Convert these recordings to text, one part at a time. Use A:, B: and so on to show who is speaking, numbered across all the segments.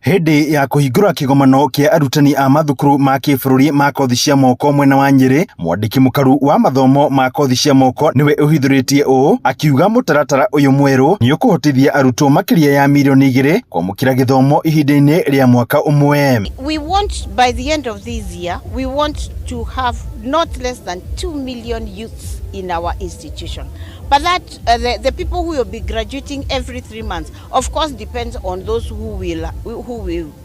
A: Hindi ya kuhingura kigomano kia arutani a mathukuru ma kĩbũrũri ma kothi cia moko mwena wa Nyeri, mwandiki mũkaru wa mathomo ma kothi cia moko niwe ũhithũrĩtie ũũ, akiuga mũtaratara ũyũ mwerũ nĩ ũkũhotithia arutwo makĩria ya milioni 2 kwamũkĩra gĩthomo ihinda-inĩ rĩa mwaka ũmwe.
B: We want by the end of this year, we want to have not less than 2 million youths in our institution. But that the people who will be graduating every 3 months, of course, depends on those we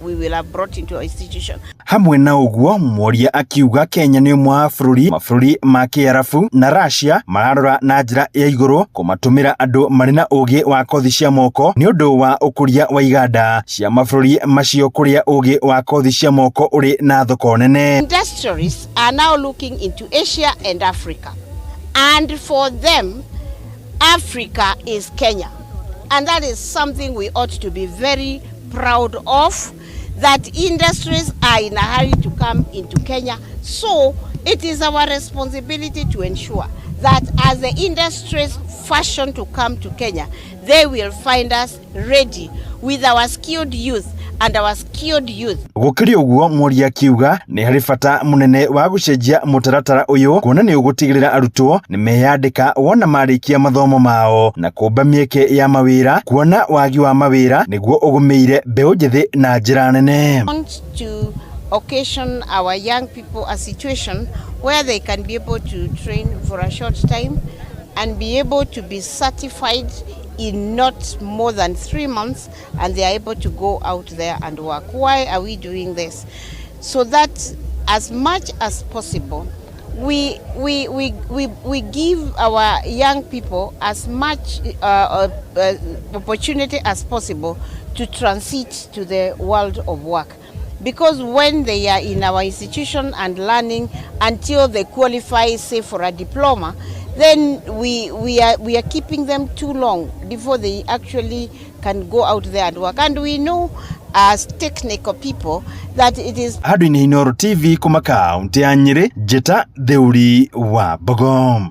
B: will have brought into our institution.
A: Hamwe na ũguo, mworia akiuga Kenya nĩ ũmwe wa mabũrũri ma Kĩarabu na Russia mararora na njĩra ya igũrũ kũmatũmĩra andũ marĩ na ũũgĩ wa kothi cia moko nĩ ũndũ wa ũkũria wa iganda cia mabũrũri macio kũrĩa ũũgĩ wa kothi cia moko ũrĩ na thoko nene.
B: Industries are now looking into Asia and Africa, and for them Africa is Kenya, and that is something we ought to be very proud of, that industries are in a hurry to come into Kenya. So it is our responsibility to ensure that as the industries fashion to come to Kenya, they will find us ready with our skilled youth and our skilled youth.
A: Gũkĩrĩ ũguo, mworia akiuga nĩ harĩ bata mũnene wa gũcenjia mũtaratara ũyũ, kuona nĩ ũgũtigĩrĩra arutwo nĩ meyandĩka wona marĩkia mathomo mao na kũmba mĩeke ya mawĩra, kuona wagi wa mawĩra nĩguo ũgũmĩire mbeũ njĩthĩ na njĩra nene.
B: Want to occasion our young people a situation where they can be able to train for a short time and be able to be certified in not more than 3 months, and they are able to go out there and work. Why are we doing this? So that as much as possible, we give our young people as much opportunity as possible to transit to the world of work. Because when they are in our institution and learning until they qualify, say, for a diploma, then we are keeping them too long before they actually can go out there and work. And we know as technical people that it is.
A: Handũ-inĩ Inooro TV kuma kaunti ya Nyeri, Njeta Theuri wa Bogom.